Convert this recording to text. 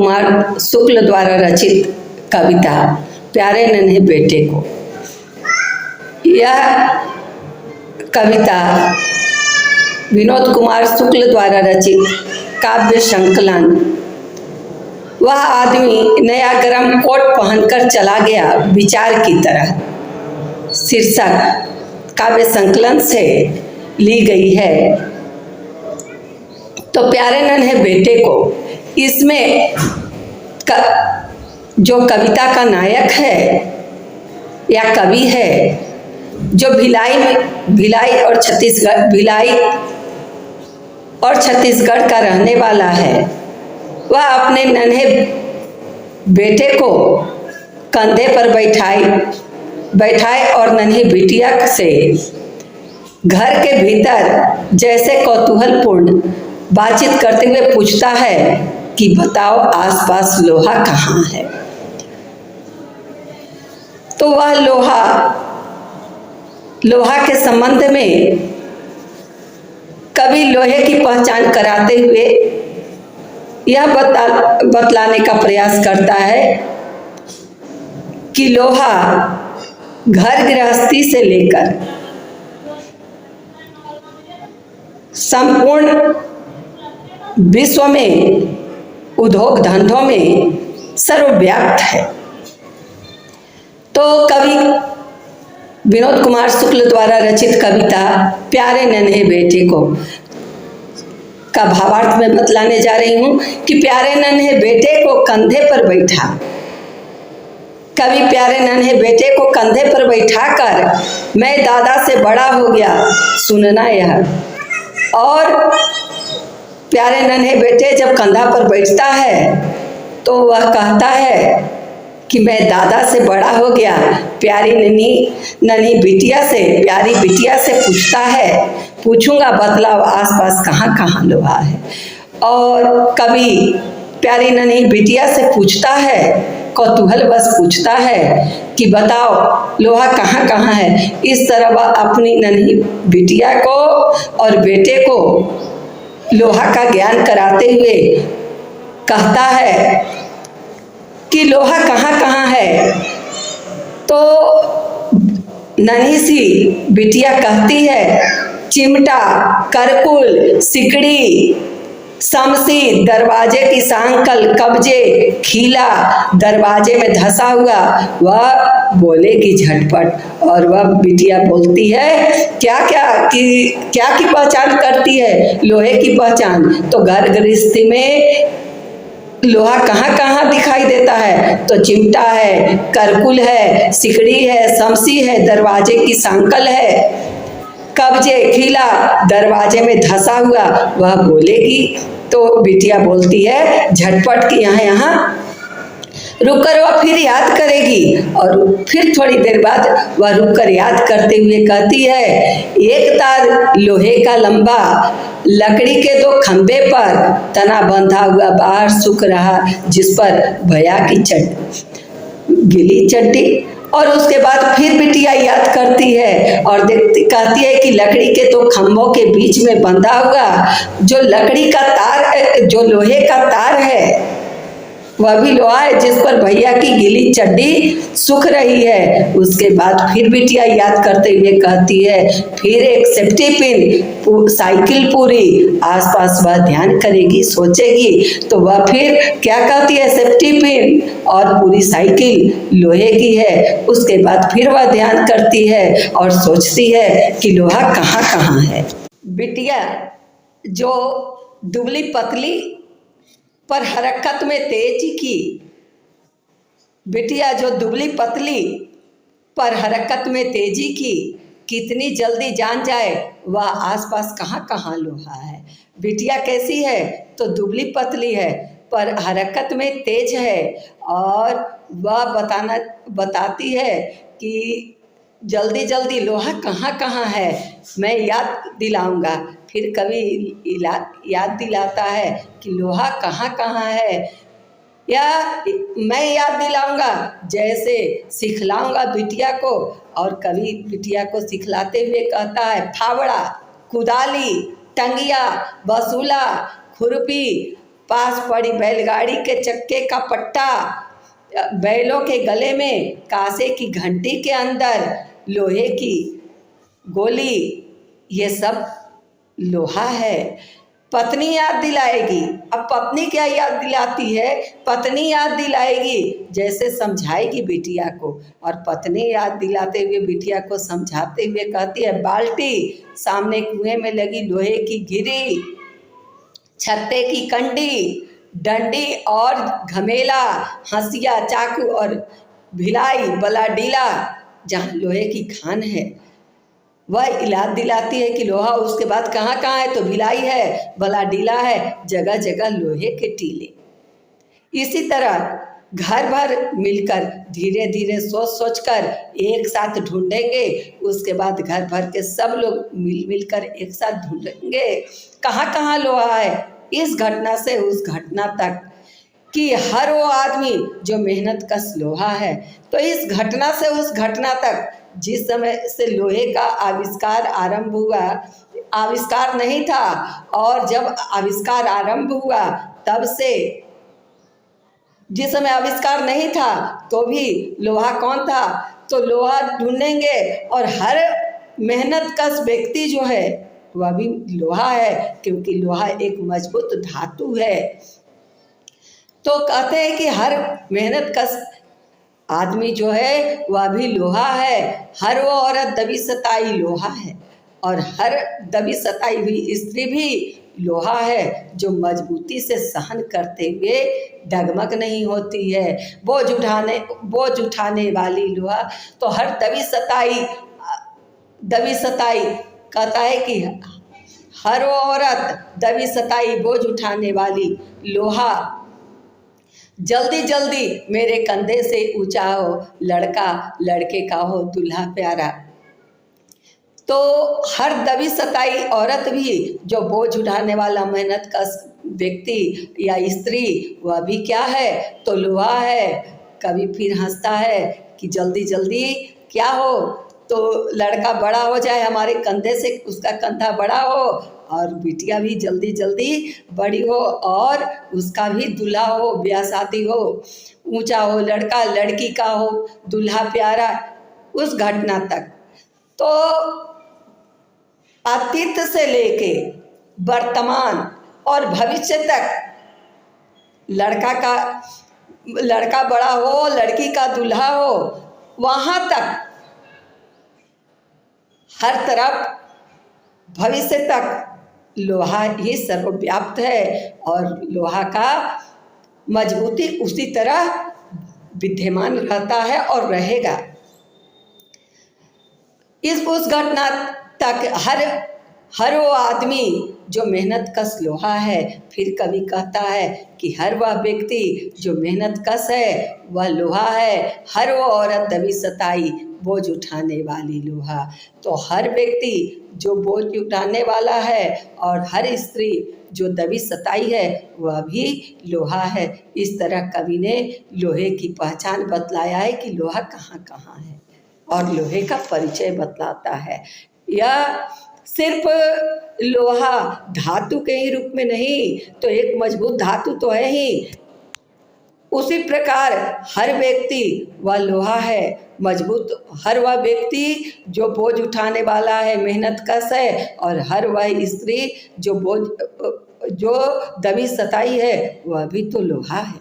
कुमार शुक्ल द्वारा रचित कविता प्यारे नन्हे बेटे को। यह कविता विनोद कुमार शुक्ल द्वारा रचित काव्य संकलन वह आदमी नया गरम कोट पहनकर चला गया विचार की तरह शीर्षक काव्य संकलन से ली गई है। तो प्यारे नन्हे बेटे को, इसमें जो कविता का नायक है या कवि है, जो भिलाई और छत्तीसगढ़ का रहने वाला है, वह अपने नन्हे बेटे को कंधे पर बैठाए और नन्ही बिटिया से घर के भीतर जैसे कौतूहलपूर्ण बातचीत करते हुए पूछता है कि बताओ आसपास लोहा कहाँ है। तो वह लोहा के संबंध में कवि लोहे की पहचान कराते हुए यह बतलाने का प्रयास करता है कि लोहा घर गृहस्थी से लेकर संपूर्ण विश्व में उद्योग धंधों में सर्वव्याप्त है। तो कवि विनोद कुमार शुक्ल द्वारा रचित कविता प्यारे नन्हे बेटे को का भावार्थ में बतलाने जा रही हूँ कि प्यारे नन्हे बेटे को कंधे पर बैठा, कवि प्यारे नन्हे बेटे को कंधे पर बैठाकर मैं दादा से बड़ा हो गया सुनना यह। और प्यारे नन्हे बेटे जब कंधा पर बैठता है तो वह कहता है कि मैं दादा से बड़ा हो गया, प्यारी नन्ही प्यारी बिटिया से पूछता है, पूछूंगा बतलाओ आसपास कहाँ कहाँ लोहा है। और कवि प्यारी नन्ही बिटिया से पूछता है, कौतूहल बस पूछता है कि बताओ लोहा कहाँ कहाँ है। इस तरह वह अपनी नन्ही बिटिया को और बेटे को लोहा का ज्ञान कराते हुए कहता है कि लोहा कहाँ कहाँ है। तो नन्ही सी बिटिया कहती है चिमटा, करकुल, सिकड़ी, समसी, दरवाजे की सांकल, कब्जे, खीला, दरवाजे में धंसा हुआ। वह बोलेगी झटपट और वह बिटिया बोलती है क्या की पहचान करती है, लोहे की पहचान। तो घर गृहस्थी में लोहा कहाँ कहाँ दिखाई देता है, तो चिमटा है, करकुल है, सिकड़ी है, समसी है, दरवाजे की सांकल है, कब्जे, खीला, दरवाजे में धंसा हुआ। वह बोलेगी तो बिटिया बोलती है झटपट कि यहाँ रुककर वह फिर याद करेगी। और फिर थोड़ी देर बाद वह रुककर याद करते हुए कहती है एक तार लोहे का लंबा, लकड़ी के 2 खंबे पर तना बंधा हुआ बाहर सूख रहा, जिस पर भैया की गीली चड्डी। और उसके बाद फिर बिटिया याद करती है और कहती है कि लकड़ी के 2 खंभों के बीच में बंधा हुआ जो लोहे का तार है, वह भी लोहा है जिस पर भैया की गीली चड्डी सूख रही है। उसके बाद फिर बिटिया याद करते हुए कहती है फिर एक सेफ्टी पिन, साइकिल पूरी। आसपास वह ध्यान करेगी, सोचेगी तो वह फिर क्या कहती है, सेफ्टी पिन और पूरी साइकिल लोहे की है। उसके बाद फिर वह ध्यान करती है और सोचती है कि लोहा कहाँ कहाँ है। बिटिया जो दुबली पतली पर हरकत में तेजी की, बिटिया जो दुबली पतली पर हरकत में तेजी की, कितनी जल्दी जान जाए वह आसपास कहाँ कहाँ लोहा है। बिटिया कैसी है, तो दुबली पतली है पर हरकत में तेज है और वह बताती है कि जल्दी जल्दी लोहा कहाँ कहाँ है, मैं याद दिलाऊंगा। फिर कवि याद दिलाता है कि लोहा कहाँ कहाँ है, या मैं याद दिलाऊंगा, जैसे सिखलाऊंगा बिटिया को। और कवि बिटिया को सिखलाते हुए कहता है फावड़ा, कुदाली, टंगिया, बसूला, खुरपी पास पड़ी बैलगाड़ी के चक्के का पट्टा, बैलों के गले में कांसे की घंटी के अंदर लोहे की गोली, ये सब लोहा है। पत्नी याद दिलाएगी। अब पत्नी क्या याद दिलाती है? पत्नी याद दिलाएगी, जैसे समझाएगी बिटिया को, और पत्नी याद दिलाते हुए बिटिया को समझाते हुए कहती है, बाल्टी सामने कुएं में लगी लोहे की घिरी, छत्ते की कंडी, डंडी और घमेला, हंसिया, चाकू और भिलाई, बलाडीला, जहाँ लोहे की खान है वह याद दिलाती है कि लोहा उसके बाद कहाँ कहाँ है, तो भिलाई है, बलाडीला है, जगह जगह लोहे के टीले। इसी तरह घर भर मिलकर धीरे धीरे सोच सोच कर एक साथ ढूंढेंगे, उसके बाद घर भर के सब लोग मिल कर एक साथ ढूंढेंगे कहाँ कहाँ लोहा है, इस घटना से उस घटना तक, कि हर वो आदमी जो मेहनत कश लोहा है। तो इस घटना से उस घटना तक, जिस समय से लोहे का आविष्कार आरंभ हुआ, आविष्कार नहीं था, और जब आविष्कार आरंभ हुआ तब से, जिस समय आविष्कार नहीं था तो भी लोहा कौन था, तो लोहा ढूंढेंगे, और हर मेहनत कश व्यक्ति जो है वह भी लोहा है, क्योंकि लोहा एक मजबूत धातु है। तो कहते हैं कि हर मेहनत कश आदमी जो है वह भी लोहा है, हर वो औरत दबी सताई लोहा है, और हर दबी सताई हुई स्त्री भी लोहा है, जो मजबूती से सहन करते हुए डगमग नहीं होती है, बोझ उठाने वाली लोहा। तो हर दबी सताई कहता है कि हर वो औरत दबी सताई बोझ उठाने वाली लोहा, जल्दी जल्दी मेरे कंधे से ऊंचा हो, लड़का लड़के का हो दूल्हा प्यारा। तो हर दबी सताई औरत भी जो बोझ उठाने वाला मेहनत का व्यक्ति या स्त्री, वह भी क्या है, तो लोहा है। कभी फिर हंसता है कि जल्दी जल्दी क्या हो, तो लड़का बड़ा हो जाए, हमारे कंधे से उसका कंधा बड़ा हो, और बिटिया भी जल्दी जल्दी बड़ी हो, और उसका भी दूल्हा हो, ब्याह शादी हो, ऊंचा हो, लड़का लड़की का हो, दूल्हा प्यारा, उस घटना तक। तो अतीत से लेके वर्तमान और भविष्य तक लड़का बड़ा हो, लड़की का दूल्हा हो, वहाँ तक हर तरफ भविष्य तक लोहा ही सर्वव्याप्त है, और लोहा का मजबूती उसी तरह विद्यमान रहता है और रहेगा। उस घटना तक हर वो आदमी जो मेहनत कश लोहा है। फिर कभी कहता है कि हर वह व्यक्ति जो मेहनत कश है वह लोहा है, हर वो औरत दबी सताई बोझ उठाने वाली लोहा। तो हर व्यक्ति जो बोझ उठाने वाला है, और हर स्त्री जो दबी सताई है, वह भी लोहा है। इस तरह कवि ने लोहे की पहचान बतलाया है कि लोहा कहाँ कहाँ है, और लोहे का परिचय बतलाता है। यह सिर्फ लोहा धातु के ही रूप में नहीं, तो एक मजबूत धातु तो है ही, उसी प्रकार हर व्यक्ति वह लोहा है, मजबूत। हर वह व्यक्ति जो बोझ उठाने वाला है, मेहनत कश है, और हर वह स्त्री जो दबी सताई है, वह भी तो लोहा है।